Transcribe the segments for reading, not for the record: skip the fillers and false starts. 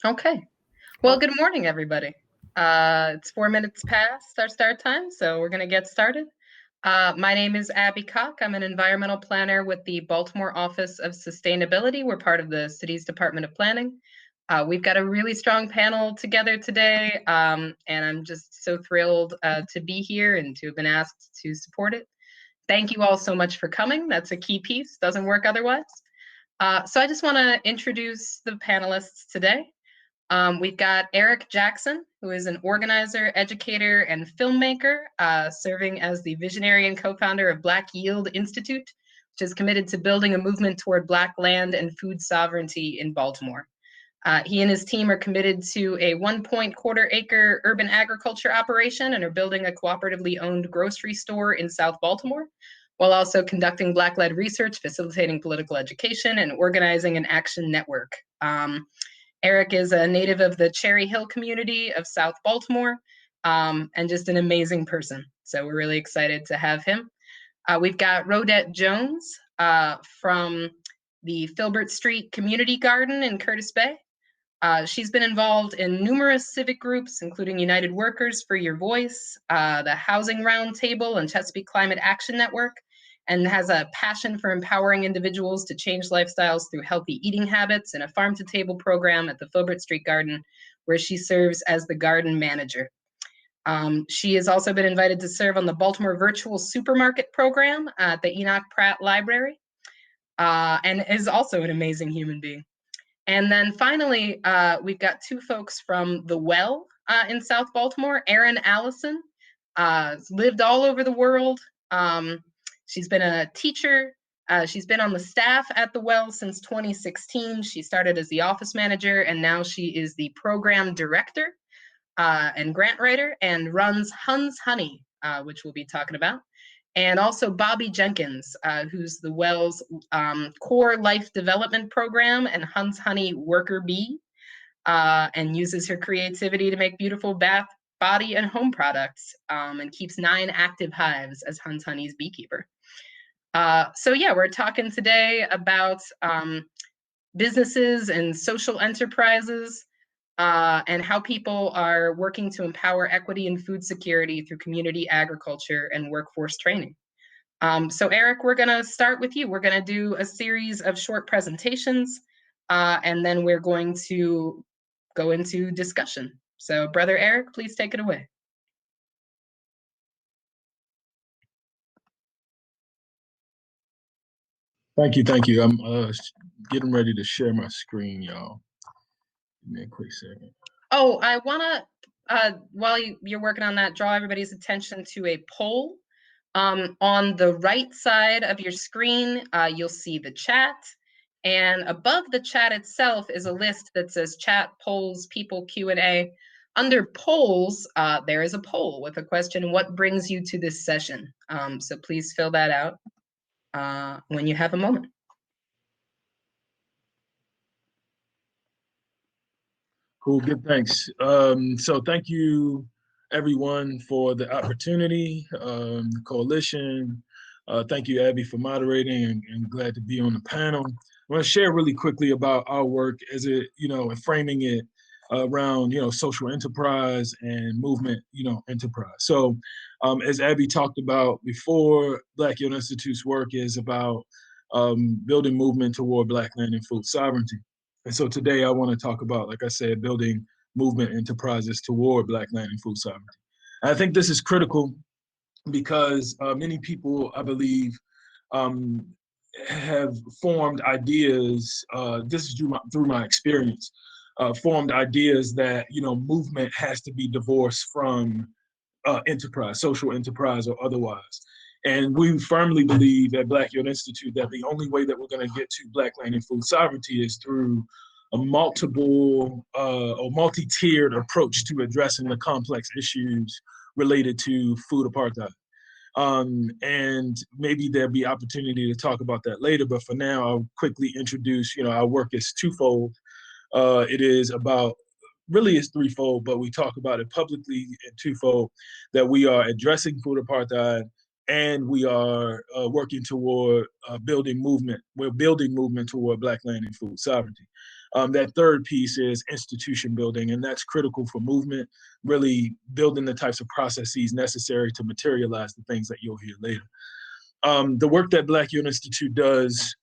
Okay. Well, good morning, everybody. It's 4 minutes past our start time, so we're going to get started. My name is Abby Cock. I'm an environmental planner with the Baltimore Office of Sustainability. We're part of the city's Department of Planning. We've got a really strong panel together today, and I'm just so thrilled to be here and to have been asked to support it. Thank you all so much for coming. That's a key piece, doesn't work otherwise. So I just want to introduce the panelists today. We've got Eric Jackson, who is an organizer, educator, and filmmaker, serving as the visionary and co-founder of Black Yield Institute, which is committed to building a movement toward Black land and food sovereignty in Baltimore. He and his team are committed to a 1.25 acre urban agriculture operation and are building a cooperatively owned grocery store in South Baltimore, while also conducting Black-led research, facilitating political education, and organizing an action network. Eric is a native of the Cherry Hill community of South Baltimore, and just an amazing person. So we're really excited to have him. We've got Rodette Jones from the Filbert Street Community Garden in Curtis Bay. She's been involved in numerous civic groups, including United Workers for Your Voice, the Housing Roundtable, and Chesapeake Climate Action Network, and has a passion for empowering individuals to change lifestyles through healthy eating habits and a farm-to-table program at the Filbert Street Garden, where she serves as the garden manager. She has also been invited to serve on the Baltimore Virtual Supermarket Program at the Enoch Pratt Library, and is also an amazing human being. And then finally, we've got two folks from The Well in South Baltimore. Erin Allison lived all over the world. She's been a teacher. She's been on the staff at The Well since 2016. She started as the office manager, and now she is the program director and grant writer, and runs Huns Honey, which we'll be talking about. And also Bobby Jenkins, who's the Wells Core Life Development Program and Huns Honey Worker Bee, and uses her creativity to make beautiful bath, body, and home products, and keeps 9 active hives as Huns Honey's beekeeper. So yeah, we're talking today about businesses and social enterprises, and how people are working to empower equity and food security through community agriculture and workforce training. So Eric, we're gonna start with you. We're gonna do a series of short presentations, and then we're going to go into discussion. So Brother Eric, please take it away. Thank you, thank you. I'm getting ready to share my screen, y'all. Give me a quick second. Oh, I wanna, while you're working on that, draw everybody's attention to a poll. On the right side of your screen, you'll see the chat. And above the chat itself is a list that says chat, polls, people, Q&A. Under polls, there is a poll with a question, what brings you to this session? So please fill that out when you have a moment. Cool, good, thanks. So thank you, everyone, for the opportunity, the coalition. Thank you, Abby, for moderating, and glad to be on the panel. I want to share really quickly about our work as it, and framing it around, social enterprise and movement, enterprise. So as Abby talked about before, Black Yield Institute's work is about building movement toward Black land and food sovereignty. And so today I want to talk about, like I said, building movement enterprises toward Black land and food sovereignty. And I think this is critical because many people, I believe, have formed ideas, this is through my experience, formed ideas that, movement has to be divorced from enterprise, social enterprise or otherwise. And we firmly believe at Black Yield Institute that the only way that we're going to get to Black land and food sovereignty is through a multiple or multi-tiered approach to addressing the complex issues related to food apartheid. And maybe there'll be opportunity to talk about that later, but for now, I'll quickly introduce, our work is twofold. It is about, really it's threefold, but we talk about it publicly in twofold, that we are addressing food apartheid and we are working toward building movement. We're building movement toward Black land and food sovereignty. That third piece is institution building, and that's critical for movement, really building the types of processes necessary to materialize the things that you'll hear later. The work that Black Youth Institute does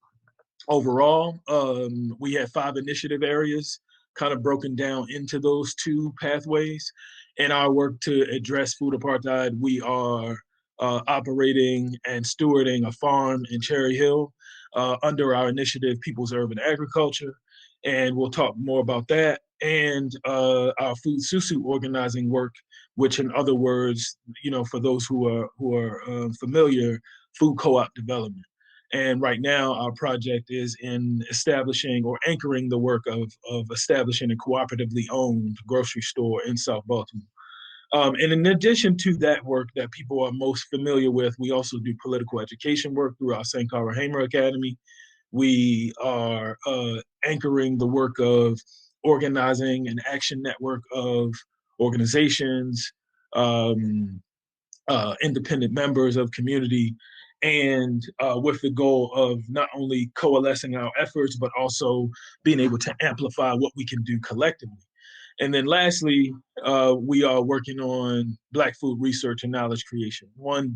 overall, we have 5 initiative areas kind of broken down into those 2 pathways. In our work to address food apartheid, we are operating and stewarding a farm in Cherry Hill under our initiative, People's Urban Agriculture. And we'll talk more about that. And our Food Susu organizing work, which in other words, for those who are familiar, food co-op development. And right now, our project is in establishing or anchoring the work of establishing a cooperatively owned grocery store in South Baltimore. And in addition to that work that people are most familiar with, we also do political education work through our St. Cara Hamer Academy. We are anchoring the work of organizing an action network of organizations, independent members of community, and with the goal of not only coalescing our efforts, but also being able to amplify what we can do collectively. And then lastly, we are working on Black food research and knowledge creation. One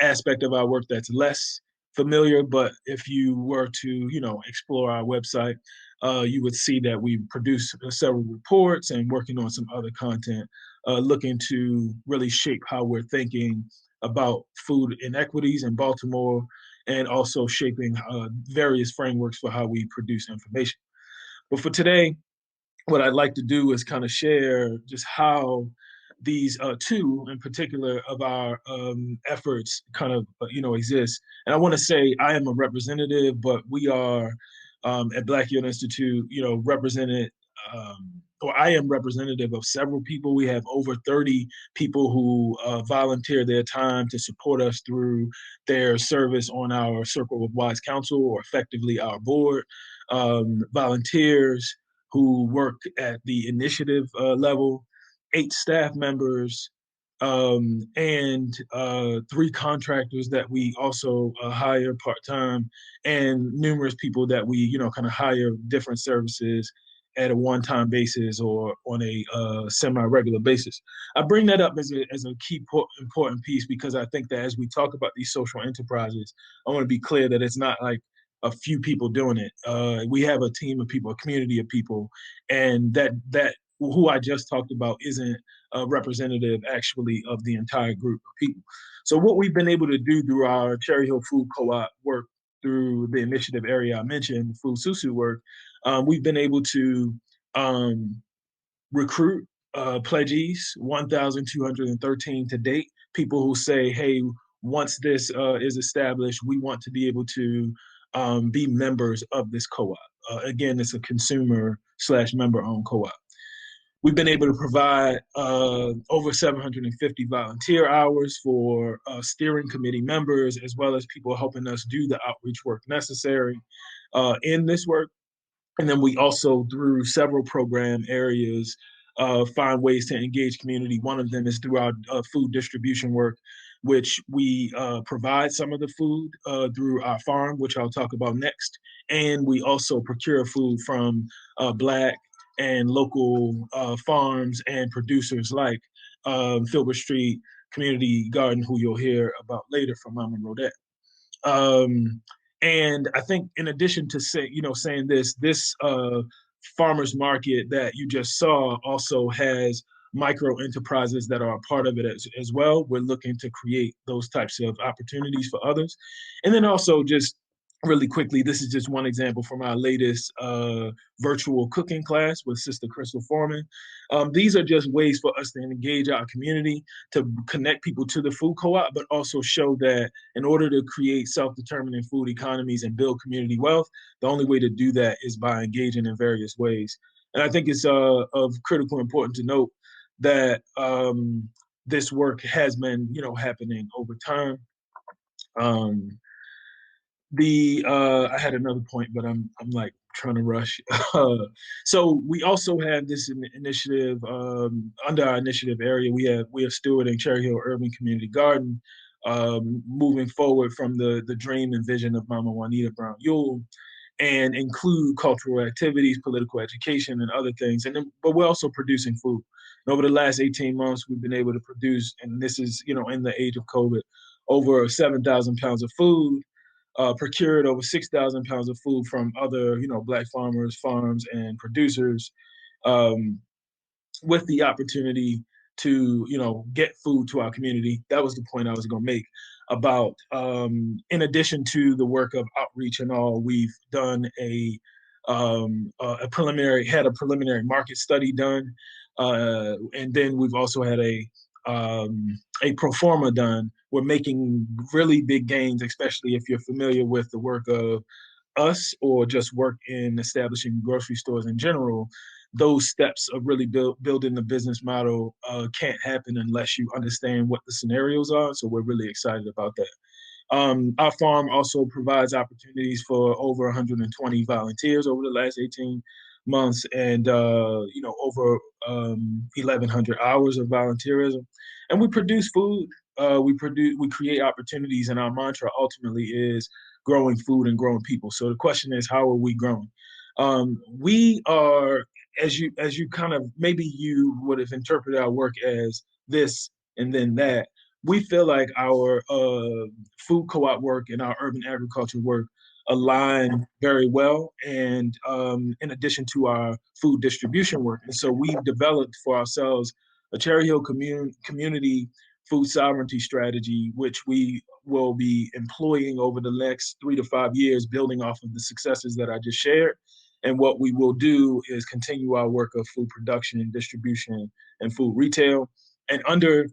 aspect of our work that's less familiar, but if you were to, explore our website, you would see that we produce several reports and working on some other content, looking to really shape how we're thinking about food inequities in Baltimore, and also shaping various frameworks for how we produce information. But for today, what I'd like to do is kind of share just how these 2 in particular of our efforts kind of exist. And I want to say I am a representative, but we are at Black Youth Institute, represented, or I am representative of several people. We have over 30 people who volunteer their time to support us through their service on our Circle of Wise Council, or effectively our board. Volunteers who work at the initiative level, 8 staff members, and 3 contractors that we also hire part-time, and numerous people that we, kind of hire different services at a one-time basis or on a semi-regular basis. I bring that up as a key important piece because I think that as we talk about these social enterprises, I want to be clear that it's not like a few people doing it. We have a team of people, a community of people, and that who I just talked about isn't a representative actually of the entire group of people. So what we've been able to do through our Cherry Hill Food Co-op work, through the initiative area I mentioned, Food Susu work, we've been able to recruit pledgees, 1,213 to date, people who say, hey, once this is established, we want to be able to be members of this co-op. Again, it's a consumer/member-owned co-op. We've been able to provide over 750 volunteer hours for steering committee members, as well as people helping us do the outreach work necessary in this work. And then we also, through several program areas, find ways to engage community. One of them is through our food distribution work, which we provide some of the food through our farm, which I'll talk about next. And we also procure food from Black and local farms and producers like Filbert Street Community Garden, who you'll hear about later from Mama Rodette. And I think in addition to saying this farmers market that you just saw also has micro enterprises that are a part of it as well. We're looking to create those types of opportunities for others. And then also just really quickly, this is just one example from our latest virtual cooking class with Sister Crystal Foreman. These are just ways for us to engage our community, to connect people to the food co-op, but also show that in order to create self-determining food economies and build community wealth, the only way to do that is by engaging in various ways. And I think it's of critical importance to note that this work has been, happening over time. I had another point, but I'm like trying to rush. So we also have this initiative under our initiative area. We are stewarding Cherry Hill Urban Community Garden, moving forward from the dream and vision of Mama Juanita Brown Ewell. and include cultural activities, political education, and other things. But we're also producing food. And over the last 18 months, we've been able to produce, and this is, in the age of COVID, over 7,000 pounds of food, procured over 6,000 pounds of food from other, Black farmers, farms, and producers, um, with the opportunity to, get food to our community. That was the point I was going to make about, in addition to the work of outreach and all, we've done had a preliminary market study done. And then we've also had a pro forma done. We're making really big gains, especially if you're familiar with the work of us or just work in establishing grocery stores in general. Those steps of really building the business model can't happen unless you understand what the scenarios are. So we're really excited about that. Our farm also provides opportunities for over 120 volunteers over the last 18 months, and over 1,100 hours of volunteerism. And we produce food. We create opportunities, and our mantra ultimately is growing food and growing people. So the question is, how are we growing? We are, as you kind of, maybe you would have interpreted our work as this and then that. We feel like our food co-op work and our urban agriculture work align very well, and in addition to our food distribution work. And so we've developed for ourselves a Cherry Hill community food sovereignty strategy, which we will be employing over the next 3 to 5 years, building off of the successes that I just shared. And what we will do is continue our work of food production and distribution and food retail. And under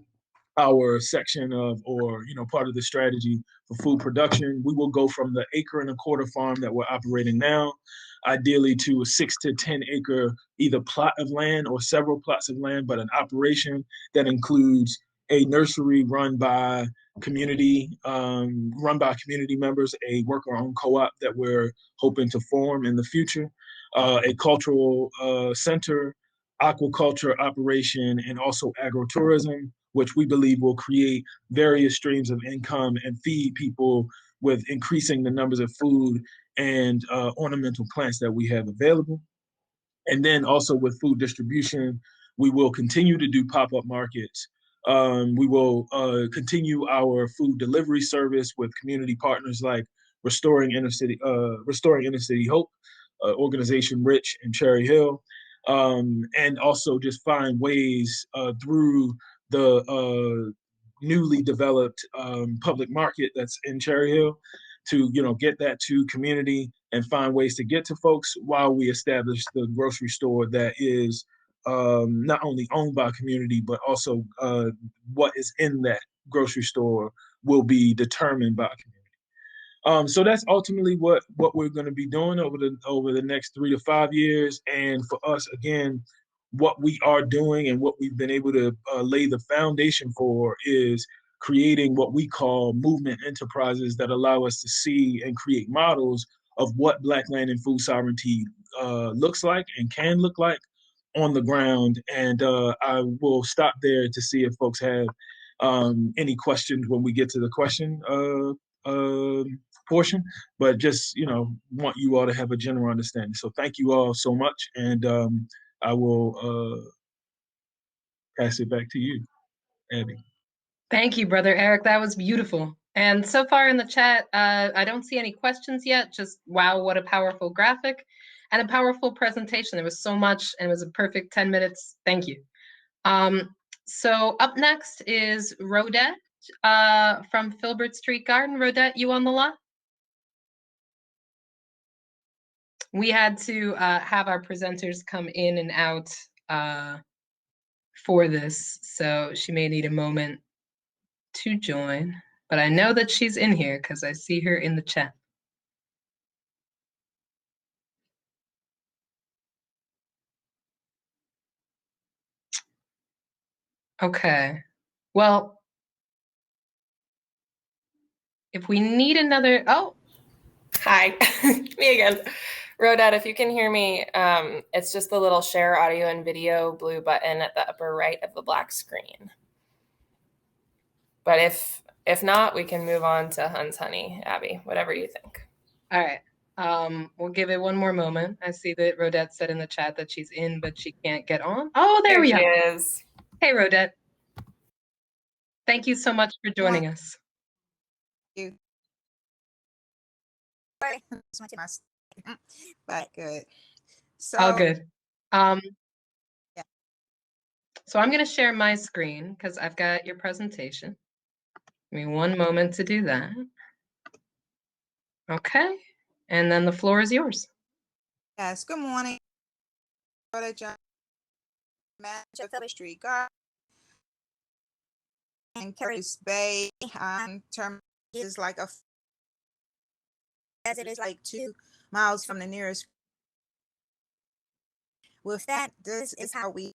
our section of, or part of the strategy for food production, we will go from the 1.25 acre farm that we're operating now, ideally to a 6 to 10 acre either plot of land or several plots of land, but an operation that includes a nursery run by community members, a worker-owned co-op that we're hoping to form in the future, a cultural center, aquaculture operation, and also agrotourism, which we believe will create various streams of income and feed people with increasing the numbers of food and ornamental plants that we have available. And then also with food distribution, we will continue to do pop-up markets. We will continue our food delivery service with community partners like Restoring Inner City Hope, organization Rich and Cherry Hill, and also just find ways through the newly developed public market that's in Cherry Hill to get that to community and find ways to get to folks while we establish the grocery store that is not only owned by community, but also what is in that grocery store will be determined by community. So that's ultimately what we're going to be doing over the next 3 to 5 years. And for us, again, what we are doing and what we've been able to lay the foundation for is creating what we call movement enterprises that allow us to see and create models of what Black land and food sovereignty looks like and can look like on the ground. And I will stop there to see if folks have any questions when we get to the question portion, but just want you all to have a general understanding. So thank you all so much, and I will pass it back to you, Abby. Thank you, Brother Eric. That was beautiful. And so far in the chat, I don't see any questions yet. Just wow, what a powerful graphic and a powerful presentation. There was so much, and it was a perfect 10 minutes. Thank you. So up next is Rodette from Filbert Street Garden. Rodette, you on the line? We had to have our presenters come in and out for this, so she may need a moment to join, but I know that she's in here because I see her in the chat. Okay, well, if we need another, oh. Hi, me again. Rodette, if you can hear me, it's just the little share audio and video blue button at the upper right of the black screen. But if not, we can move on to Hunt's Honey, Abby, whatever you think. All right. We'll give it one more moment. I see that Rodette said in the chat that she's in, but she can't get on. Oh, there we Here are. she is. Hey, Rodette. Thank you so much for joining us. You. But good. So All good. Yeah. So I'm going to share my screen because I've got your presentation. Give me one moment to do that. Okay. And then the floor is yours. Yes, good morning. John, manager of Street Garden in Curtis Bay. Term is like as it is like 2 miles from the nearest. With that, this is how we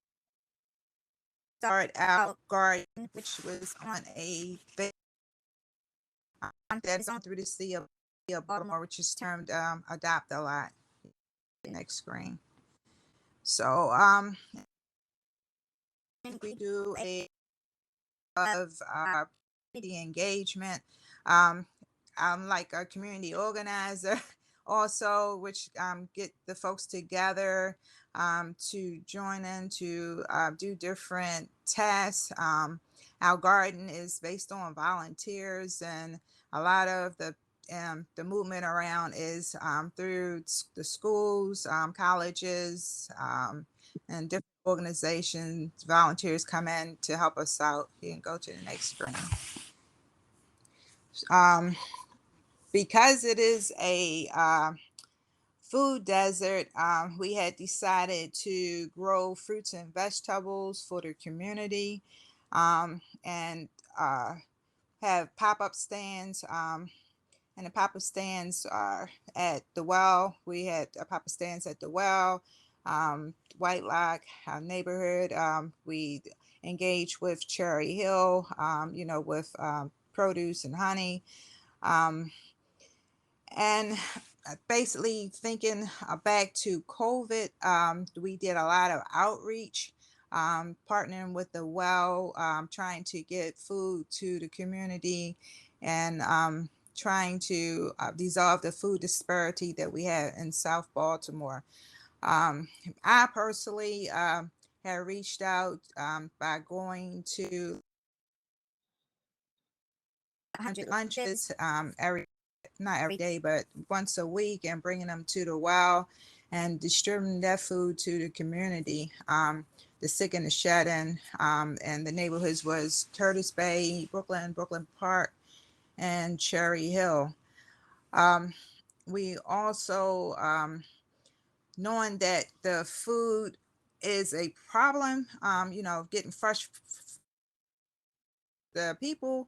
start our garden, which was on a that is on through the city of Baltimore, which is termed Adopt a Lot. Next screen. So we do a of community engagement. I'm like a community organizer also, which get the folks together to join in to do different tasks. Our garden is based on volunteers, and a lot of the movement around is through the schools, colleges, and different organizations. Volunteers come in to help us out. You can go to the next screen. Because it is a food desert, we had decided to grow fruits and vegetables for the community, and have pop-up stands. And the pop-up stands are at the well. We had pop-up stands at the well, White Lock, our neighborhood. We engaged with Cherry Hill, with produce and honey. And basically thinking back to COVID, we did a lot of outreach, partnering with the well, trying to get food to the community, and trying to dissolve the food disparity that we have in South Baltimore. I personally have reached out by going to 100 lunches not every day, but once a week, and bringing them to the well and distributing that food to the community, the sick and the shed-in, and the neighborhoods was Curtis Bay, Brooklyn Park, and Cherry Hill. We also, knowing that the food is a problem, getting fresh the people,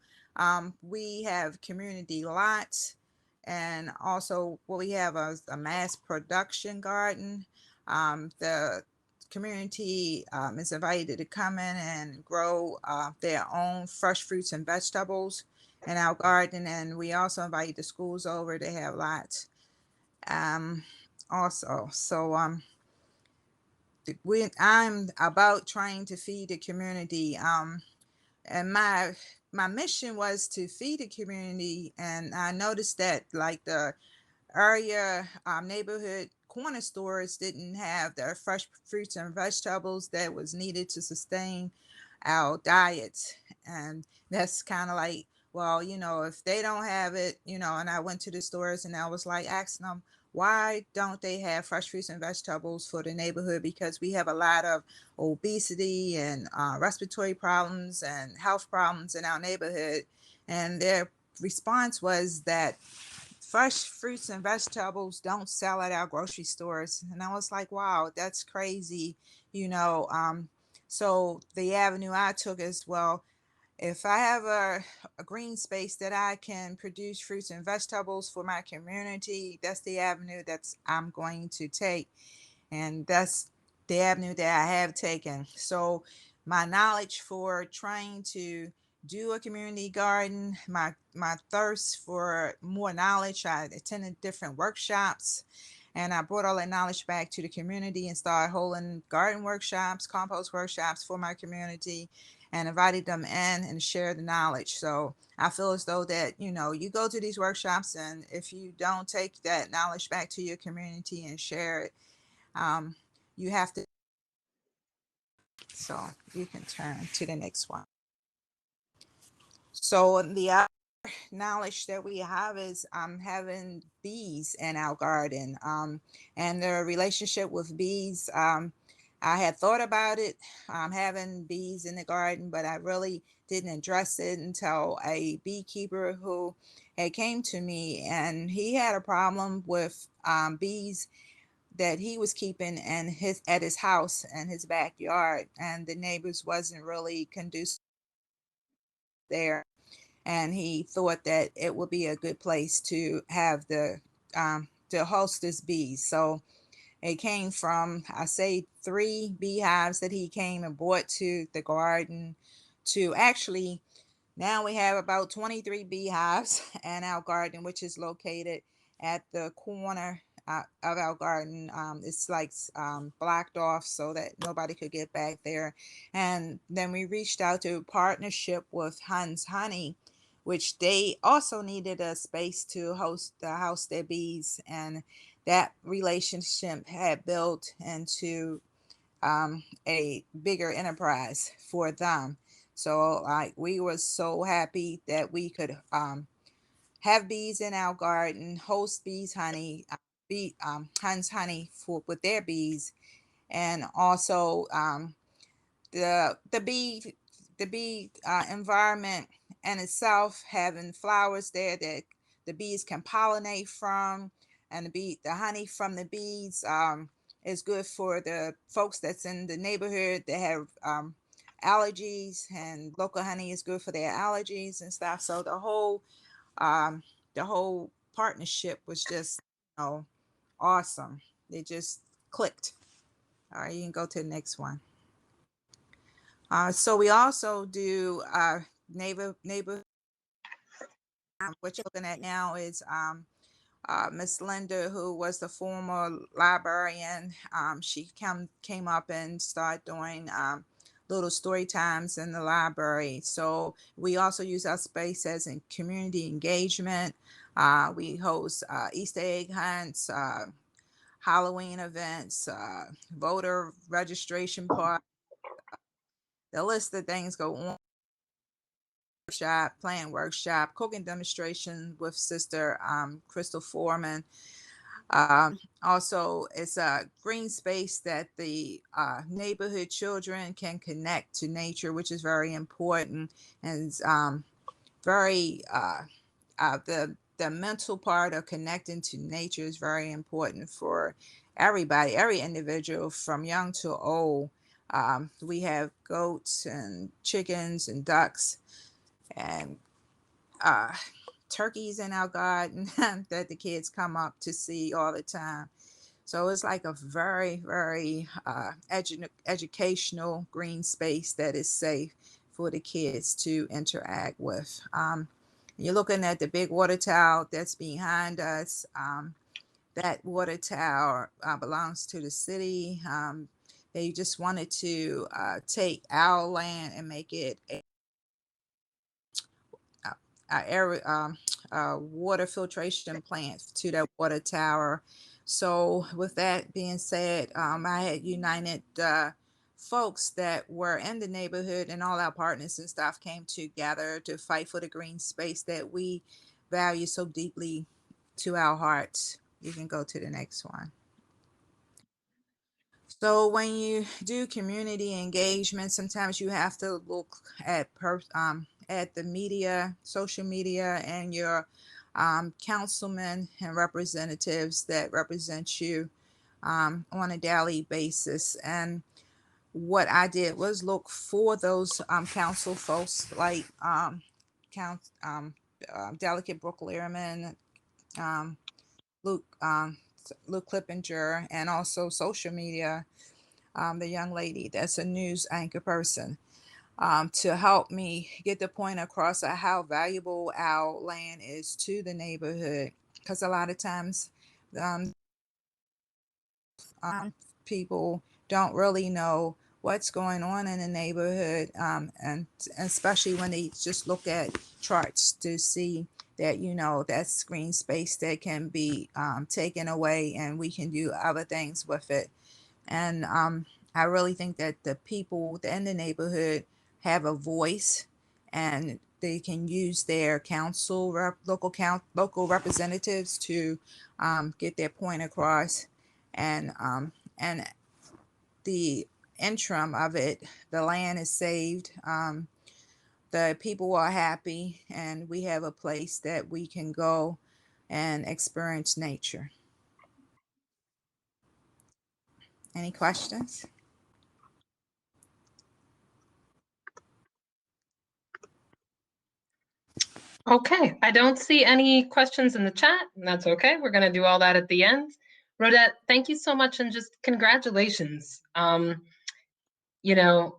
we have community lots, and also what we have is a mass production garden. The community is invited to come in and grow their own fresh fruits and vegetables in our garden, and we also invite the schools over to have lots also. So I'm about trying to feed the community, and my mission was to feed the community, and I noticed that like the area neighborhood corner stores didn't have the fresh fruits and vegetables that was needed to sustain our diets. And that's kind of like, well, if they don't have it, and I went to the stores and I was like asking them, why don't they have fresh fruits and vegetables for the neighborhood? Because we have a lot of obesity and respiratory problems and health problems in our neighborhood. And their response was that fresh fruits and vegetables don't sell at our grocery stores. And I was like, wow, that's crazy. So the avenue I took is, well, if I have a green space that I can produce fruits and vegetables for my community, that's the avenue I'm going to take. And that's the avenue that I have taken. So my knowledge for trying to do a community garden, my thirst for more knowledge, I attended different workshops, and I brought all that knowledge back to the community and started holding garden workshops, compost workshops for my community. and invited them in and share the knowledge. So I feel as though that, you go to these workshops, and if you don't take that knowledge back to your community and share it, um, you have to. So you can turn to the next one. So the other knowledge that we have is having bees in our garden, and the relationship with bees. I had thought about it, having bees in the garden, but I really didn't address it until a beekeeper who had came to me, and he had a problem with bees that he was keeping and at his house and his backyard, and the neighbors wasn't really conducive there, and he thought that it would be a good place to have to host this bees. So it came from, I say, 3 beehives that he came and brought to the garden, to actually now we have about 23 beehives in our garden, which is located at the corner of our garden. It's like blocked off so that nobody could get back there. And then we reached out to a partnership with Hans Honey, which they also needed a space to house their bees. And that relationship had built into a bigger enterprise for them. So like we were so happy that we could have bees in our garden, host bees honey, Hunt's honey for with their bees, and also the bee environment in itself, having flowers there that the bees can pollinate from, and the honey from the bees is good for the folks that's in the neighborhood that have allergies, and local honey is good for their allergies and stuff. So um, the whole partnership was just, awesome. It just clicked. All right, you can go to the next one. So we also do neighbor. What you're looking at now is Miss Linda, who was the former librarian. She came up and started doing little story times in the library. So we also use our space as in community engagement. We host Easter egg hunts, Halloween events, voter registration part. The list of things go on. Workshop, playing workshop, cooking demonstration with Sister Crystal Foreman. Also, it's a green space that the neighborhood children can connect to nature, which is very important, and very the mental part of connecting to nature is very important for everybody, every individual from young to old. We have goats and chickens and ducks and uh, turkeys in our garden that the kids come up to see all the time. So it's like a very, very educational green space that is safe for the kids to interact with. You're looking at the big water tower that's behind us. That water tower belongs to the city. They just wanted to take our land and make it a water filtration plant to that water tower. So with that being said, I had united folks that were in the neighborhood, and all our partners and stuff came together to fight for the green space that we value so deeply to our hearts. You can go to the next one. So when you do community engagement, sometimes you have to look at the media, social media, and your councilmen and representatives that represent you on a daily basis. And what I did was look for those council folks like Delegate Brooke Lehrman, um, Luke Luke Clippinger, and also social media, the young lady that's a news anchor person, to help me get the point across of how valuable our land is to the neighborhood. Because a lot of times um, people don't really know what's going on in the neighborhood, and especially when they just look at charts to see that, you know, that's green space that can be taken away and we can do other things with it. And I really think that the people in the neighborhood have a voice, and they can use their local representatives to get their point across. And the interim of it, the land is saved. The people are happy, and we have a place that we can go and experience nature. Any questions? Okay, I don't see any questions in the chat, and that's okay. We're going to do all that at the end. Rodette, thank you so much, and just congratulations. You know,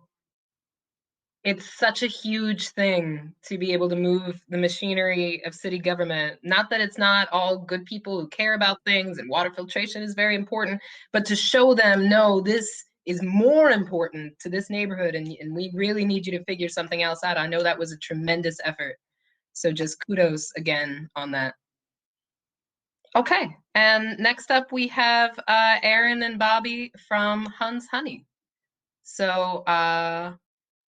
it's such a huge thing to be able to move the machinery of city government. Not that it's not all good people who care about things, and water filtration is very important, but to show them, no, this is more important to this neighborhood, and we really need you to figure something else out. I know that was a tremendous effort. So just kudos again on that. Okay, and next up we have Aaron and Bobby from Hunt's Honey. So I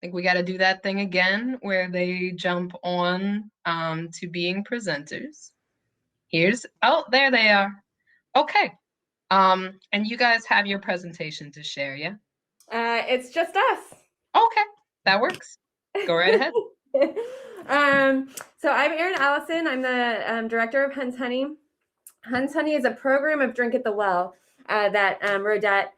think we got to do that thing again where they jump on to being presenters. Oh, there they are. Okay, and you guys have your presentation to share, yeah? It's just us. Okay, that works. Go right ahead. So I'm Erin Allison. I'm the director of Hunt's Honey. Hunt's Honey is a program of Drink at the Well that Rodette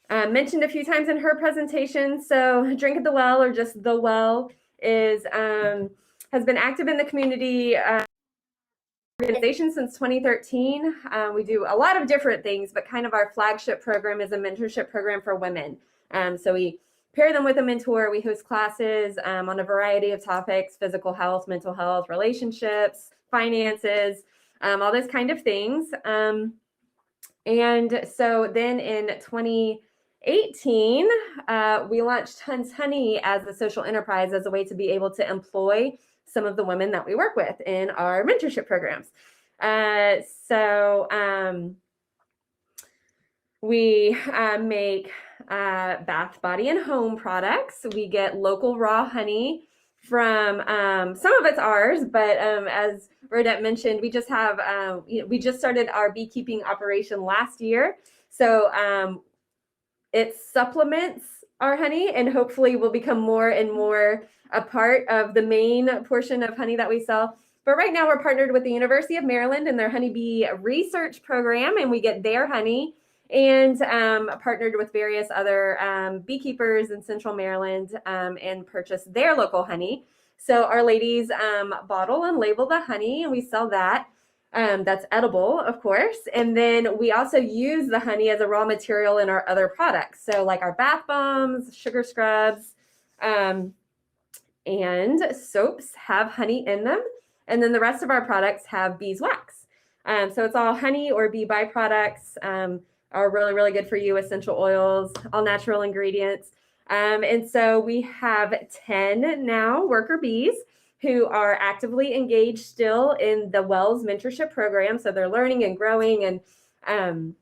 mentioned a few times in her presentation. So Drink at the Well, or just The Well, is has been active in the community organization since 2013. We do a lot of different things, but kind of our flagship program is a mentorship program for women. So we pair them with a mentor. We host classes on a variety of topics: physical health, mental health, relationships, finances, all those kind of things. And so then in 2018, we launched Hunt's Honey as a social enterprise, as a way to be able to employ some of the women that we work with in our mentorship programs. We make bath, body, and home products. We get local raw honey from some of it's ours, but as Rodette mentioned, we just have we just started our beekeeping operation last year, so it supplements our honey and hopefully will become more and more a part of the main portion of honey that we sell. But right now we're partnered with the University of Maryland and their honeybee research program, and we get their honey, and partnered with various other beekeepers in Central Maryland and purchase their local honey. So our ladies bottle and label the honey, and we sell that. That's edible, of course. And then we also use the honey as a raw material in our other products. So like our bath bombs, sugar scrubs, and soaps have honey in them. And then the rest of our products have beeswax. So it's all honey or bee byproducts, are really, really good for you, essential oils, all natural ingredients. And so we have 10 now worker bees who are actively engaged still in the Wells mentorship program. So they're learning and growing, and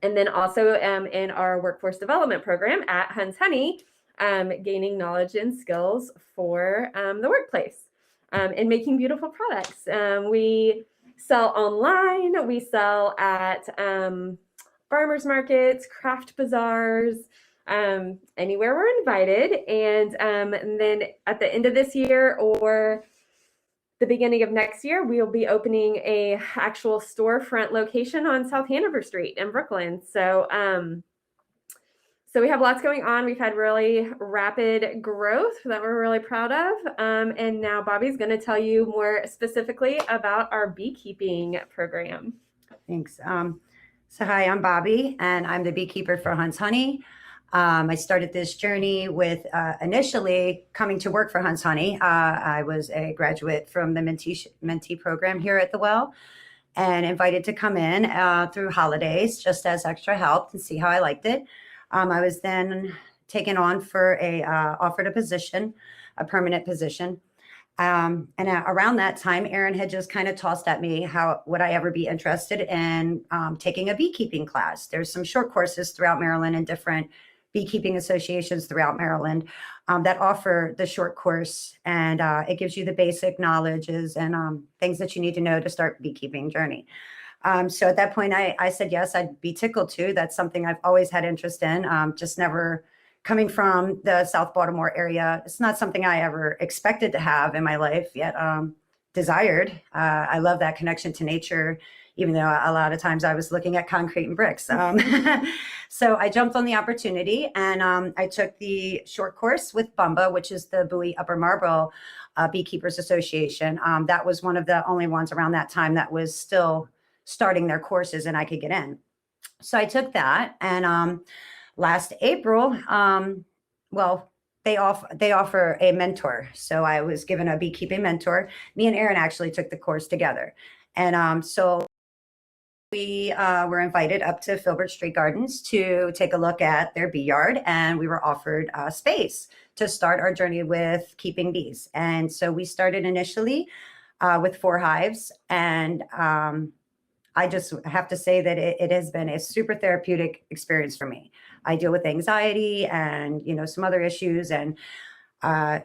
then also in our workforce development program at Hunt's Honey, gaining knowledge and skills for the workplace and making beautiful products. We sell online, we sell at farmers markets, craft bazaars, anywhere we're invited. And then at the end of this year or the beginning of next year, we'll be opening a actual storefront location on South Hanover Street in Brooklyn. So so we have lots going on. We've had really rapid growth that we're really proud of. And now Bobby's going to tell you more specifically about our beekeeping program. Thanks. So hi, I'm Bobby, and I'm the beekeeper for Hunt's Honey. I started this journey with initially coming to work for Hunt's Honey. I was a graduate from the mentee program here at the Well, and invited to come in through holidays just as extra help and see how I liked it. I was then taken on for offered a position, a permanent position. Around that time, Aaron had just kind of tossed at me, how would I ever be interested in taking a beekeeping class? There's some short courses throughout Maryland and different beekeeping associations throughout Maryland that offer the short course, and it gives you the basic knowledges and things that you need to know to start beekeeping journey. So at that point, I said yes, I'd be tickled to. That's something I've always had interest in, just never coming from the South Baltimore area. It's not something I ever expected to have in my life, yet desired. I love that connection to nature, even though a lot of times I was looking at concrete and bricks. So I jumped on the opportunity, and I took the short course with BUMBA, which is the Bowie Upper Marlboro Beekeepers Association. That was one of the only ones around that time that was still starting their courses and I could get in. So I took that, and last April, well, they offer a mentor. So I was given a beekeeping mentor. Me and Aaron actually took the course together. And so we were invited up to Filbert Street Gardens to take a look at their bee yard, and we were offered space to start our journey with keeping bees. And so we started initially with 4 hives, and I just have to say that it has been a super therapeutic experience for me. I deal with anxiety and, some other issues, and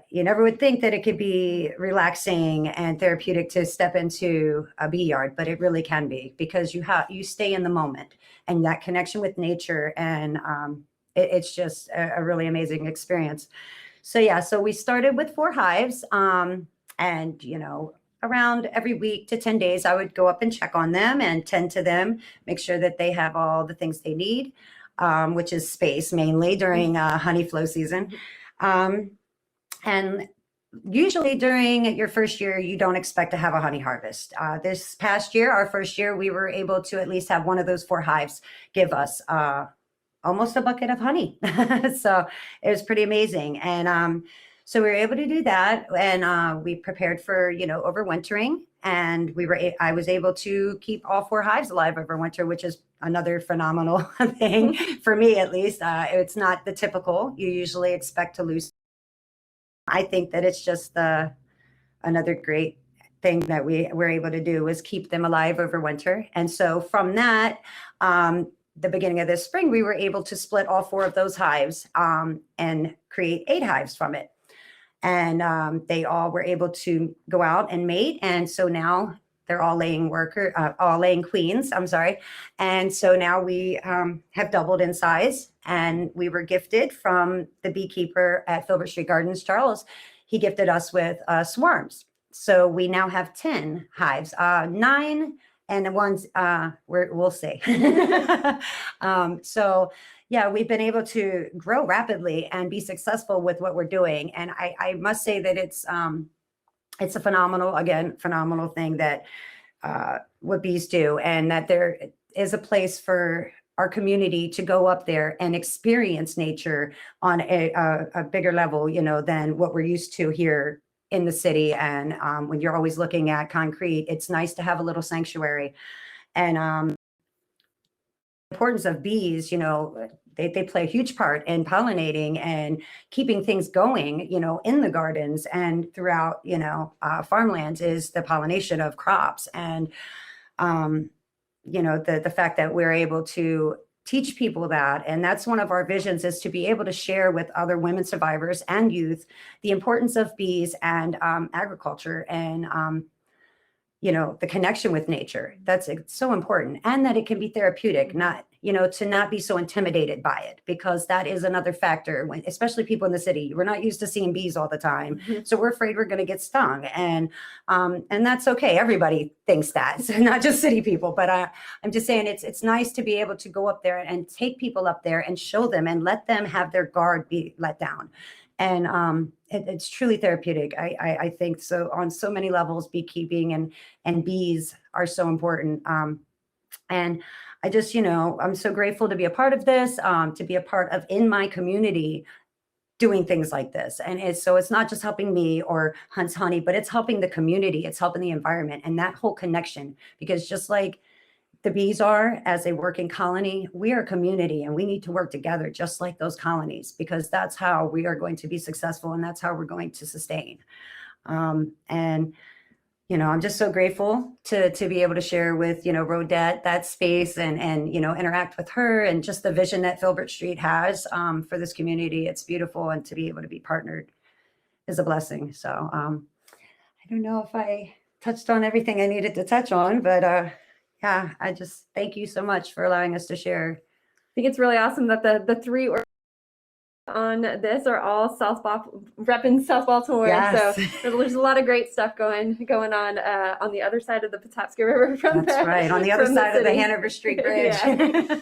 you never would think that it could be relaxing and therapeutic to step into a bee yard, but it really can be, because you stay in the moment and that connection with nature, and it's just a really amazing experience. So yeah, so we started with 4 hives, and around every week to 10 days, I would go up and check on them and tend to them, make sure that they have all the things they need, which is space mainly during honey flow season. And usually during your first year, you don't expect to have a honey harvest. This past year, our first year, we were able to at least have one of those 4 hives give us almost a bucket of honey. So it was pretty amazing. And so we were able to do that, and we prepared for, overwintering, and I was able to keep all 4 hives alive over winter, which is another phenomenal thing for me, at least. It's not the typical. You usually expect to lose. I think that it's just another great thing that we were able to do was keep them alive over winter. And so from that, the beginning of this spring, we were able to split all 4 of those hives and create 8 hives from it. And they all were able to go out and mate. And so now they're all laying queens, I'm sorry. And so now we have doubled in size, and we were gifted from the beekeeper at Filbert Street Gardens, Charles. He gifted us with swarms. So we now have 10 hives, 9, and the ones we'll see. So yeah, we've been able to grow rapidly and be successful with what we're doing. And I must say that it's a phenomenal thing that what bees do, and that there is a place for our community to go up there and experience nature on a bigger level, than what we're used to here in the city. And when you're always looking at concrete, it's nice to have a little sanctuary. And the importance of bees, they play a huge part in pollinating and keeping things going, in the gardens and throughout, farmlands, is the pollination of crops. And, the fact that we're able to teach people that, and that's one of our visions, is to be able to share with other women survivors and youth the importance of bees and agriculture, and the connection with nature. It's so important, and that it can be therapeutic, not, to not be so intimidated by it, because that is another factor, especially people in the city. We're not used to seeing bees all the time. Mm-hmm. So we're afraid we're going to get stung, and that's okay. Everybody thinks that, so not just city people, but I'm just saying it's nice to be able to go up there and take people up there and show them and let them have their guard be let down. And it's truly therapeutic. I think so on so many levels. Beekeeping and bees are so important. And I just, I'm so grateful to be a part of this, to be a part of in my community doing things like this. And it's not just helping me or Hunt's Honey, but it's helping the community. It's helping the environment and that whole connection, because just like the bees are as a working colony. We are a community and we need to work together just like those colonies, because that's how we are going to be successful and that's how we're going to sustain. And I'm just so grateful to be able to share with, Rodette that space and interact with her and just the vision that Filbert Street has for this community. It's beautiful, and to be able to be partnered is a blessing. So I don't know if I touched on everything I needed to touch on, but yeah, I just thank you so much for allowing us to share. I think it's really awesome that the three on this are all repping South Baltimore. Yes. So there's a lot of great stuff going on the other side of the Patapsco River from That's right, on the other side of the Hanover Street Bridge. Yeah.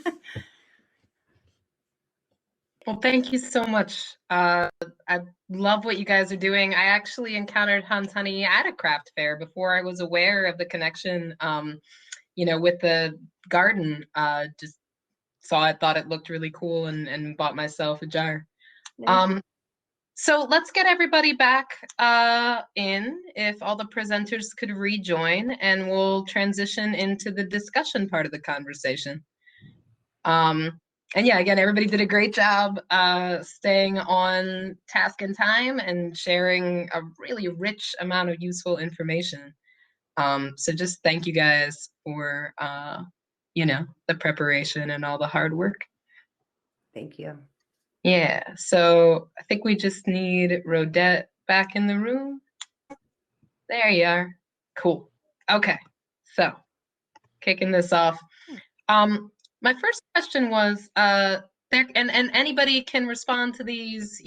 Well, thank you so much. I love what you guys are doing. I actually encountered Hunt's Honey at a craft fair before I was aware of the connection, with the garden. Just saw it, thought it looked really cool, and bought myself a jar. Nice. So let's get everybody back in, if all the presenters could rejoin, and we'll transition into the discussion part of the conversation. And yeah, again, everybody did a great job staying on task and time and sharing a really rich amount of useful information. So just thank you guys for, the preparation and all the hard work. Thank you. Yeah, so I think we just need Rodette back in the room. There you are. Cool. Okay, so kicking this off. My first question was, and anybody can respond to these,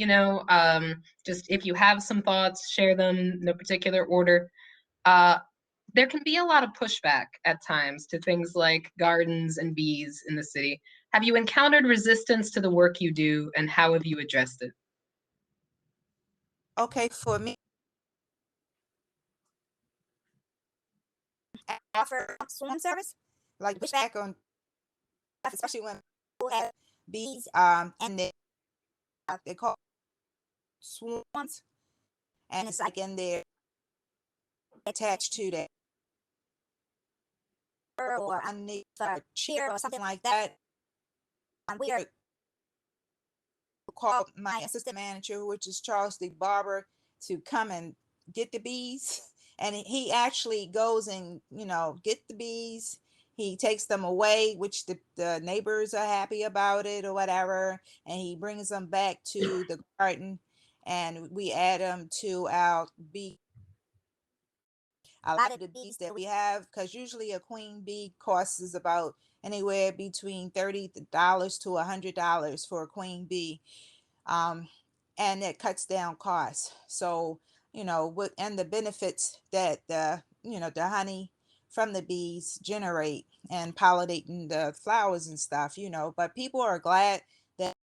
just if you have some thoughts, share them, no particular order. There can be a lot of pushback at times to things like gardens and bees in the city. Have you encountered resistance to the work you do, and how have you addressed it? Okay, for me, offer swarm service, like pushback on, especially when people have bees, and they call swarms, and it's like in there attached to that or underneath a chair or something like that. And we are called my assistant manager, which is Charles D. Barber, to come and get the bees. And he actually goes and, get the bees. He takes them away, which the neighbors are happy about it or whatever. And he brings them back to the garden, and we add them to our bee. A lot of the bees that we have, because usually a queen bee costs about anywhere between $30 to $100 for a queen bee. And it cuts down costs. So, and the benefits that the honey from the bees generate and pollinating the flowers and stuff, but people are glad that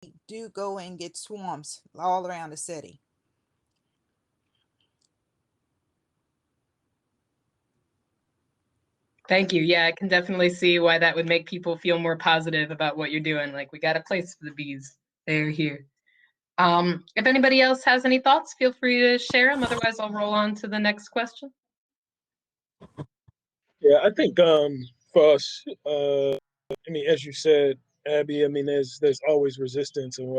we do go and get swarms all around the city. Thank you. Yeah, I can definitely see why that would make people feel more positive about what you're doing. Like, we got a place for the bees. They're here. If anybody else has any thoughts, feel free to share them. Otherwise, I'll roll on to the next question. Yeah, I think for us, as you said, Abby, there's always resistance, and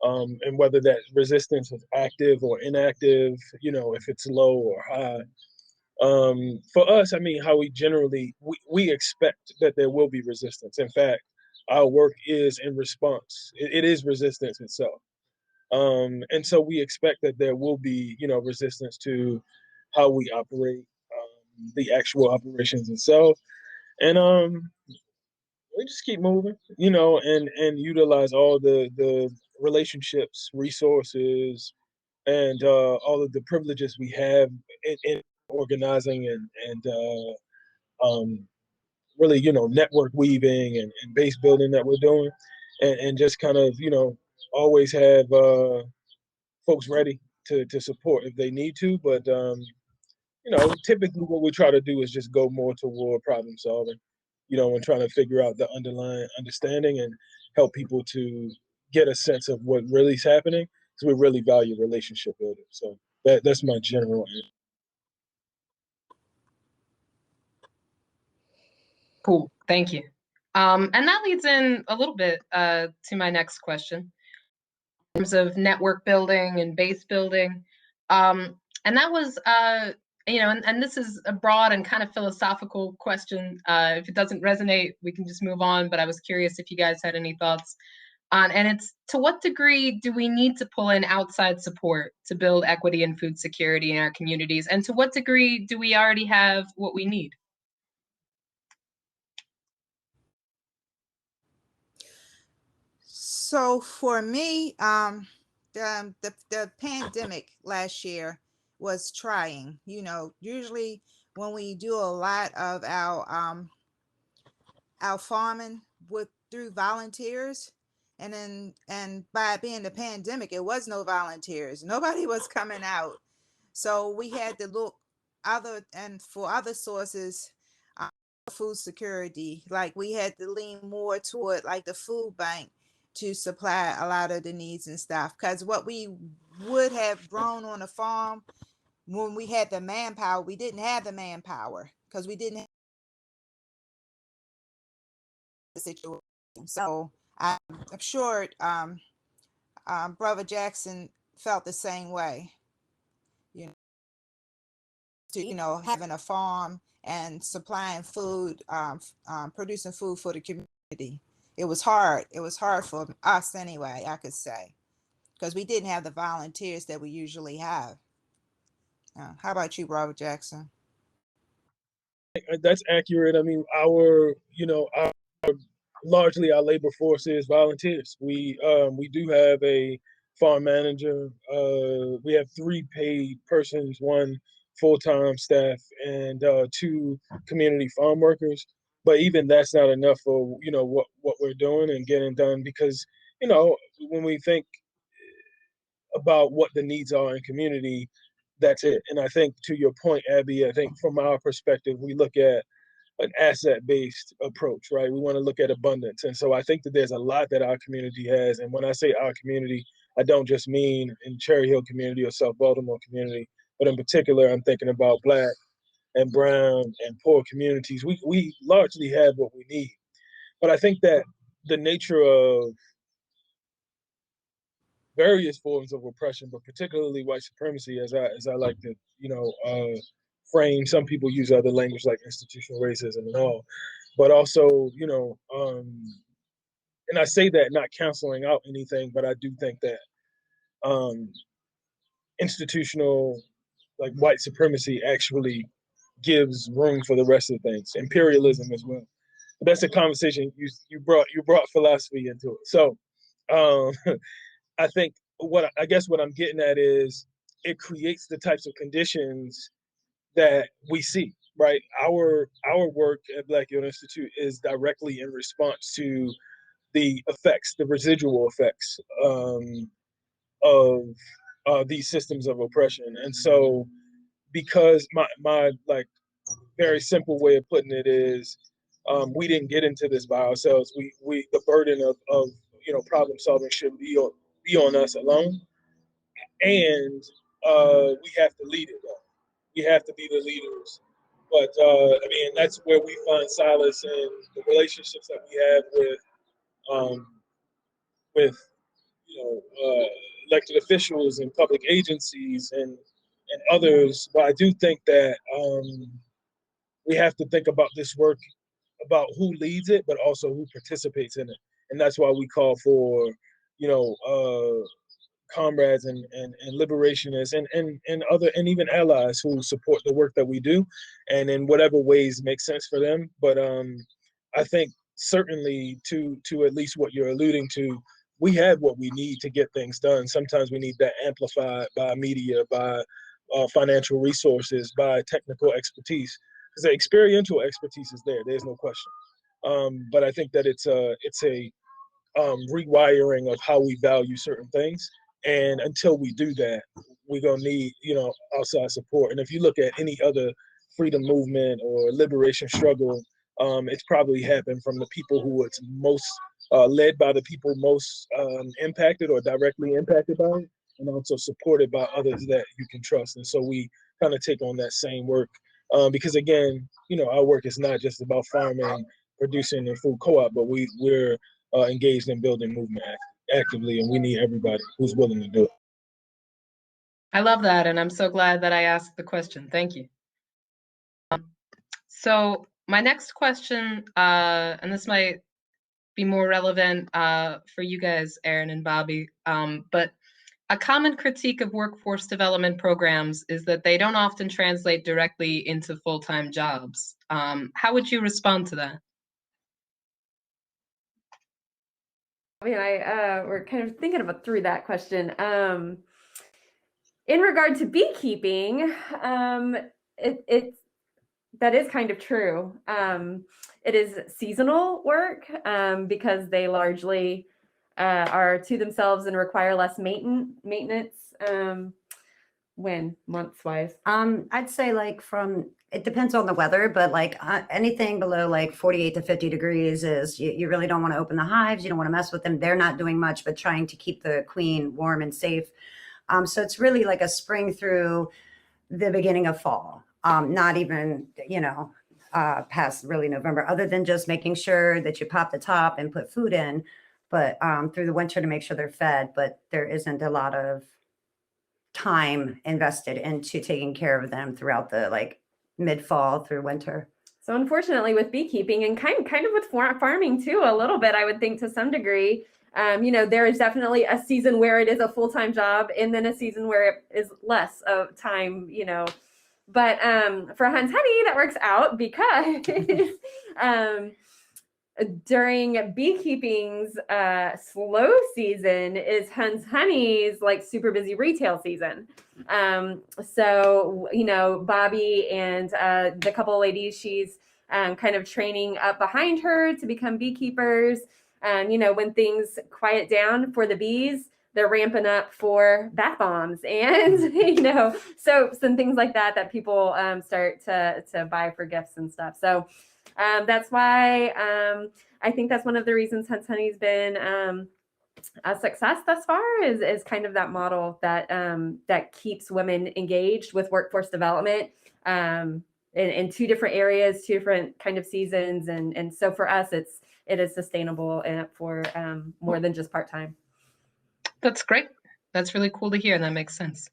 and whether that resistance is active or inactive, if it's low or high. For us, how we generally we expect that there will be resistance. In fact, our work is in response. It is resistance itself. And so we expect that there will be, resistance to how we operate, the actual operations itself. And we just keep moving, and utilize all the relationships, resources, and all of the privileges we have in organizing and really, network weaving and base building that we're doing, and just kind of, always have folks ready to support if they need to. But typically what we try to do is just go more toward problem solving, and trying to figure out the underlying understanding and help people to get a sense of what really is happening, because we really value relationship building. So that's my general answer. Cool. Thank you. And that leads in a little bit to my next question in terms of network building and base building. And that was, and this is a broad and kind of philosophical question. If it doesn't resonate, we can just move on. But I was curious if you guys had any thoughts on, and it's to what degree do we need to pull in outside support to build equity and food security in our communities? And to what degree do we already have what we need? So for me, the pandemic last year was trying. Usually when we do a lot of our farming through volunteers, and by it being the pandemic, it was no volunteers. Nobody was coming out, so we had to look for other sources. Food security, like we had to lean more toward like the food bank to supply a lot of the needs and stuff, because what we would have grown on a farm when we had the manpower, we didn't have the manpower because we didn't have the situation. So I'm sure Brother Jackson felt the same way, having a farm and supplying food, producing food for the community. It was hard. It was hard for us anyway, I could say, because we didn't have the volunteers that we usually have. How about you, Robert Jackson? That's accurate. I mean, largely our labor force is volunteers. We do have a farm manager. We have 3 paid persons, 1 full-time staff, and 2 community farm workers. But even that's not enough for what we're doing and getting done, because when we think about what the needs are in community, that's it. And I think, to your point, Abby, I think from our perspective, we look at an asset-based approach, right? We want to look at abundance. And so I think that there's a lot that our community has. And when I say our community, I don't just mean in Cherry Hill community or South Baltimore community, but in particular, I'm thinking about Black and brown and poor communities. We largely have what we need. But I think that the nature of various forms of oppression, but particularly white supremacy, as I like to, frame. Some people use other language like institutional racism and all, but also, and I say that not canceling out anything, but I do think that institutional, like white supremacy, actually gives room for the rest of things, imperialism as well. But that's a conversation you brought philosophy into it. So I think what I'm getting at is it creates the types of conditions that we see, right? Our work at Black Yield Institute is directly in response to the effects, the residual effects of these systems of oppression. And so, because my like very simple way of putting it is, we didn't get into this by ourselves. We the burden of problem solving should be on us alone, and we have to lead it though. We have to be the leaders. But I mean, that's where we find solace in the relationships that we have with elected officials and public agencies and others. But I do think that we have to think about this work, about who leads it, but also who participates in it. And that's why we call for, comrades and liberationists and other, and even allies who support the work that we do, and in whatever ways make sense for them. But I think certainly to at least what you're alluding to, we have what we need to get things done. Sometimes we need that amplified by media, by financial resources, by technical expertise. Because the experiential expertise is there. There's no question. But I think that it's a rewiring of how we value certain things. And until we do that, we're gonna need, outside support. And if you look at any other freedom movement or liberation struggle, it's probably happened from the people who it's most led by the people most impacted or directly impacted by it, and also supported by others that you can trust. And so we kind of take on that same work because again, our work is not just about farming, producing, and food co-op, but we're engaged in building movement actively, and we need everybody who's willing to do it. I love that, and I'm so glad that I asked the question. Thank you. So my next question, and this might be more relevant for you guys, Aaron and Bobby, but a common critique of workforce development programs is that they don't often translate directly into full-time jobs. How would you respond to that? I mean, we're kind of thinking about through that question. In regard to beekeeping, that is kind of true. It is seasonal work because they largely are to themselves and require less maintenance. When months wise? I'd say it depends on the weather, but anything below 48 to 50 degrees is you really don't want to open the hives. You don't want to mess with them. They're not doing much but trying to keep the queen warm and safe. So it's really like a spring through the beginning of fall. Not even, past really November, other than just making sure that you pop the top and put food in, but through the winter to make sure they're fed. But there isn't a lot of time invested into taking care of them throughout the mid-fall through winter. So unfortunately with beekeeping and kind of with farming too, a little bit, I would think to some degree, there is definitely a season where it is a full-time job and then a season where it is less of time, But for Hunt's Honey, that works out because during beekeeping's slow season is Hunt's Honey's super busy retail season. So, Bobby and the couple of ladies she's kind of training up behind her to become beekeepers. When things quiet down for the bees, they're ramping up for bath bombs and, soaps and things like that people start to buy for gifts and stuff. So that's why I think that's one of the reasons Hunt's Honey's been a success thus far is kind of that model that keeps women engaged with workforce development in two different areas, two different kind of seasons. And so for us, it is sustainable for more than just part-time. That's great. That's really cool to hear, and that makes sense.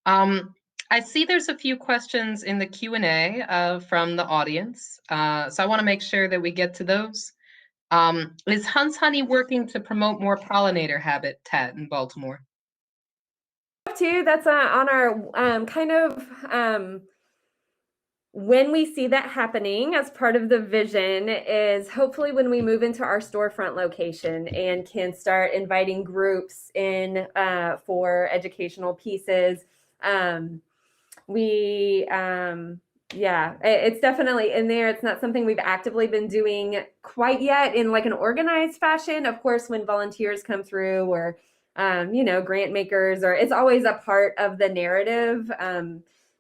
I see there's a few questions in the Q&A from the audience, so I want to make sure that we get to those. Is Hunt's Honey working to promote more pollinator habitat in Baltimore? Too, that's on our when we see that happening as part of the vision is hopefully when we move into our storefront location and can start inviting groups in for educational pieces. It's definitely in there. It's not something we've actively been doing quite yet in an organized fashion. Of course, when volunteers come through or, grant makers, or it's always a part of the narrative.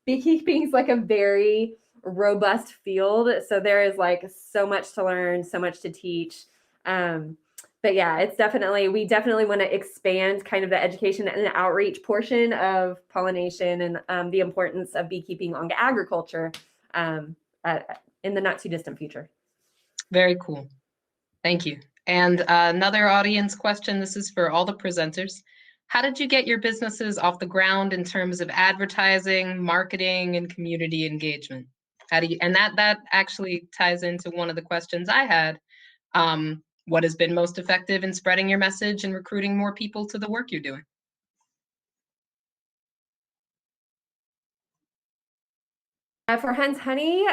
Beekeeping is a very robust field. So there is so much to learn, so much to teach. But yeah, we definitely want to expand kind of the education and the outreach portion of pollination and the importance of beekeeping on agriculture in the not too distant future. Very cool. Thank you. And another audience question, this is for all the presenters. How did you get your businesses off the ground in terms of advertising, marketing, and community engagement? And that actually ties into one of the questions I had. What has been most effective in spreading your message and recruiting more people to the work you're doing? For Hunt's Honey,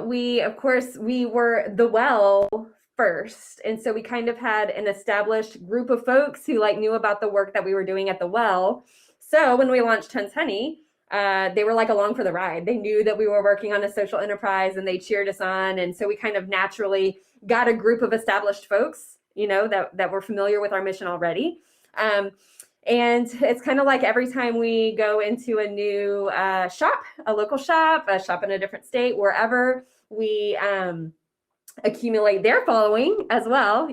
we were the well first. And so we kind of had an established group of folks who knew about the work that we were doing at the well. So when we launched Hunt's Honey, they were along for the ride. They knew that we were working on a social enterprise and they cheered us on. And so we kind of naturally got a group of established folks, that were familiar with our mission already. And it's kind of every time we go into a new shop, a local shop, a shop in a different state, wherever, we accumulate their following as well,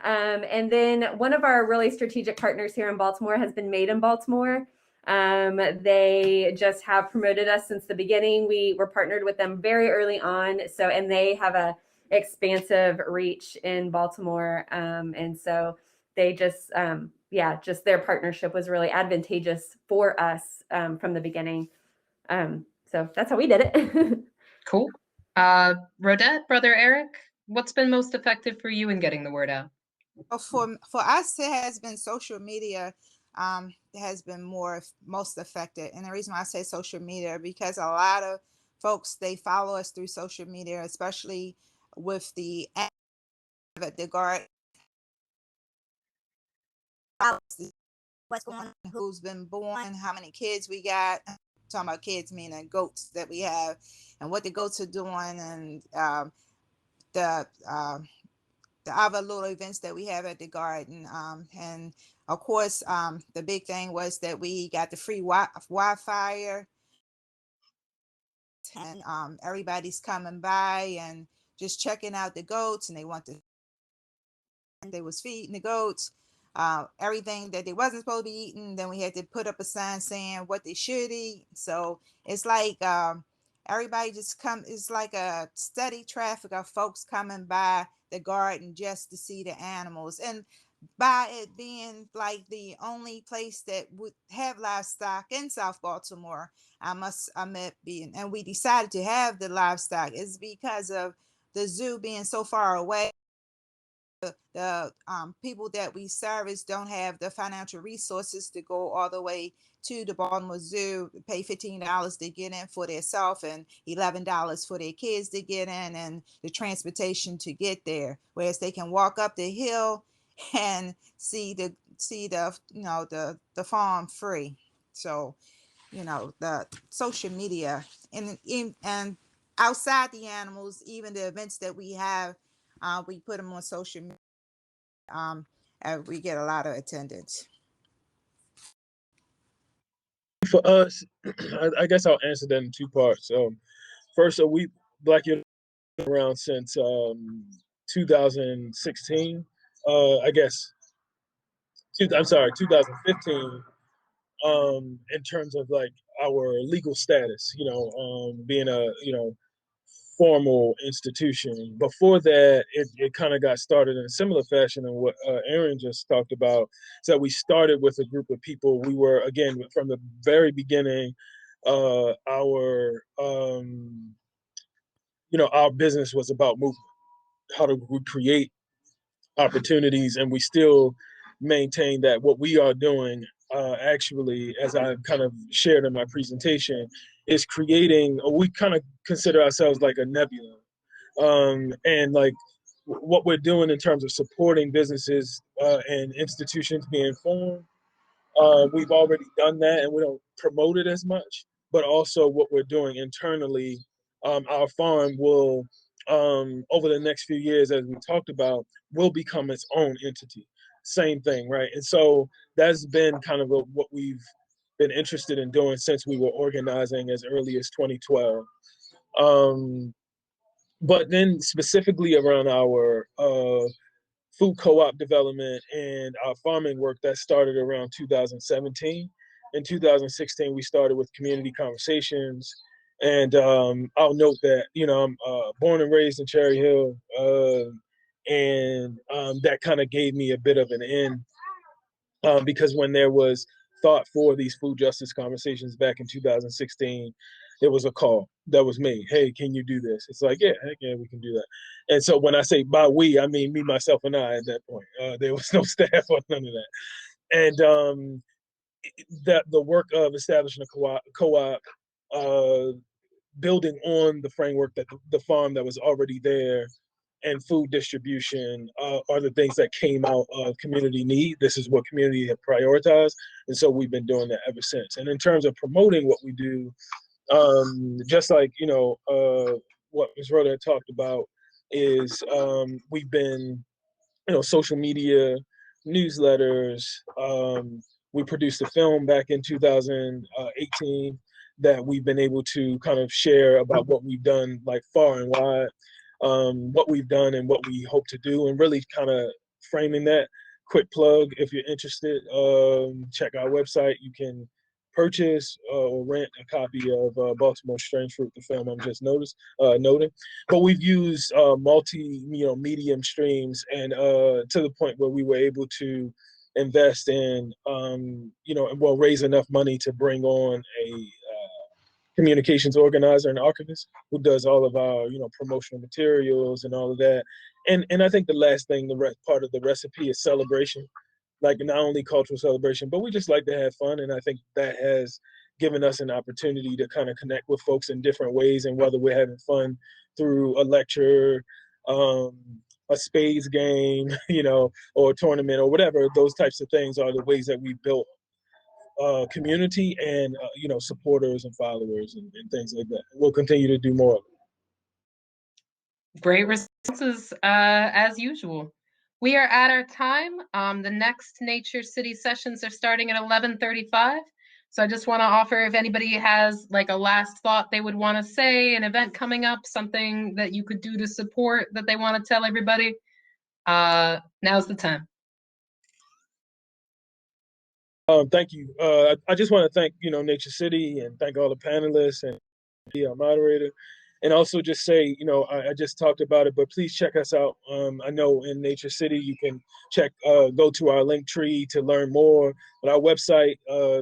and then one of our really strategic partners here in Baltimore has been Made in Baltimore. They just have promoted us since the beginning. We were partnered with them very early on. So, and they have a expansive reach in Baltimore. And so they just, just their partnership was really advantageous for us from the beginning. So that's how we did it. Cool. Rodette, Brother Eric, what's been most effective for you in getting the word out? Well, for us, it has been social media. Has been most effective, and the reason why I say social media, because a lot of folks, they follow us through social media, especially with the app at the guard. What's going on? Who's been born? How many kids we got? Talking about kids, meaning goats that we have, and what the goats are doing, and the other little events that we have at the garden. And of course, the big thing was that we got the free Wi-Fi, and everybody's coming by and just checking out the goats, and they was feeding the goats everything that they wasn't supposed to be eating. Then we had to put up a sign saying what they should eat. So it's like everybody just come. It's like a steady traffic of folks coming by the garden just to see the animals. And by it being like the only place that would have livestock in South Baltimore, I must admit, and we decided to have the livestock is because of the zoo being so far away. The people that we service don't have the financial resources to go all the way to the Baltimore Zoo, pay $15 to get in for themselves and $11 for their kids to get in, and the transportation to get there. Whereas they can walk up the hill and see the the farm free. So the social media and outside the animals, even the events that we have, we put them on social media. And we get a lot of attendance. For us, I guess I'll answer that in two parts. First, we Black Youth around since 2016. I guess 2015. In terms of like our legal status, being a formal institution. Before that, it kind of got started in a similar fashion than what Aaron just talked about. So we started with a group of people. We were, again, from the very beginning, our business was about movement, how to create opportunities, and we still maintain that what we are doing, actually, as I kind of shared in my presentation, is creating, we kind of consider ourselves like a nebula. And like what we're doing in terms of supporting businesses and institutions being formed, we've already done that and we don't promote it as much. But also what we're doing internally, our farm will, over the next few years, as we talked about, will become its own entity. Same thing, right? And so that's been kind of what we've been interested in doing since we were organizing as early as 2012. But then specifically around our food co-op development and our farming work, that started around 2017. In 2016, we started with community conversations. And I'll note that, I'm born and raised in Cherry Hill. And that kind of gave me a bit of an in, because when there was thought for these food justice conversations back in 2016, there was a call that was made. Hey, can you do this? It's like, yeah, heck yeah, we can do that. And so when I say by we, I mean me, myself, and I at that point. There was no staff or none of that. And that the work of establishing a co-op, building on the framework that the farm that was already there, and food distribution are the things that came out of community need. This is what community had prioritized. And so we've been doing that ever since. And in terms of promoting what we do, just like, what Ms. Rhoda talked about is we've been, social media, newsletters. We produced a film back in 2018 that we've been able to kind of share about what we've done, like far and wide, what we've done and what we hope to do, and really kind of framing that. Quick plug, if you're interested, check our website. You can purchase or rent a copy of Baltimore Strange Fruit, the film I'm just noting. But we've used medium streams, and to the point where we were able to invest in, raise enough money to bring on a communications organizer and archivist who does all of our, promotional materials and all of that. And I think the last thing, part of the recipe is celebration, like not only cultural celebration, but we just like to have fun. And I think that has given us an opportunity to kind of connect with folks in different ways. And whether we're having fun through a lecture, a spades game, or a tournament or whatever, those types of things are the ways that we built community and supporters and followers and things like that. We'll continue to do more of it. Great responses as usual. We are at our time. The next Nature City sessions are starting at 11:35. So I just want to offer, if anybody has like a last thought they would want to say, an event coming up, something that you could do to support that they want to tell everybody, now's the time. Thank you. I just want to thank, Nature City, and thank all the panelists and the moderator. And also just say, I just talked about it, but please check us out. I know in Nature City, you can go to our link tree to learn more. But our website,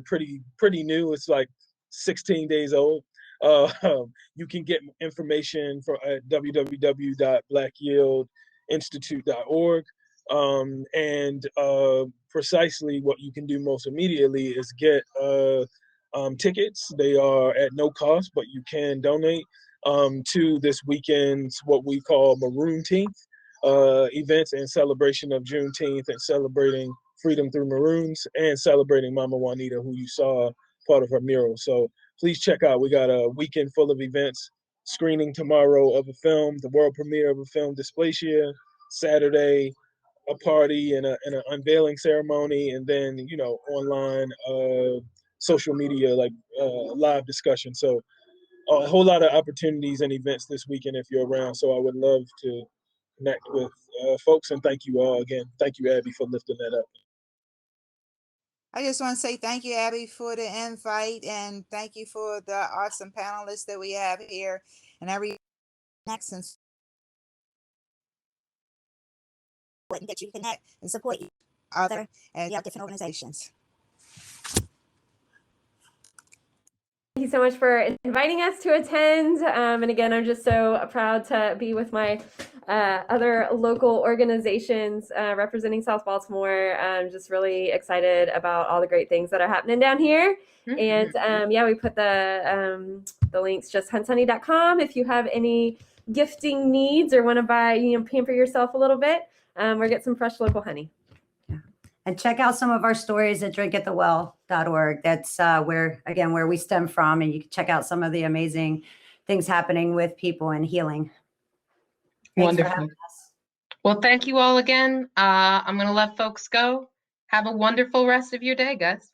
pretty new. It's like 16 days old. You can get information at www.blackyieldinstitute.org. And precisely what you can do most immediately is get tickets. They are at no cost, but you can donate to this weekend's what we call Marooneteenth events in celebration of Juneteenth and celebrating freedom through Maroons and celebrating Mama Juanita, who you saw part of her mural. So please check out. We got a weekend full of events. Screening tomorrow of a film, the world premiere of a film, Dysplasia. Saturday, a party and an unveiling ceremony, and then online social media like live discussion. So a whole lot of opportunities and events this weekend if you're around. So I would love to connect with folks, and thank you all again. Thank you, Abby, for lifting that up. I just want to say thank you, Abby, for the invite, and thank you for the awesome panelists that we have here and every next and get you to connect and support other and different organizations. Thank you so much for inviting us to attend. And again, I'm just so proud to be with my other local organizations representing South Baltimore. I'm just really excited about all the great things that are happening down here. And we put the links just huntshoney.com if you have any gifting needs or want to buy, pamper yourself a little bit, or get some fresh local honey. And check out some of our stories at drinkatthewell.org. That's where we stem from. And you can check out some of the amazing things happening with people and healing. Thanks for having us. Well, thank you all again. I'm going to let folks go. Have a wonderful rest of your day, guys.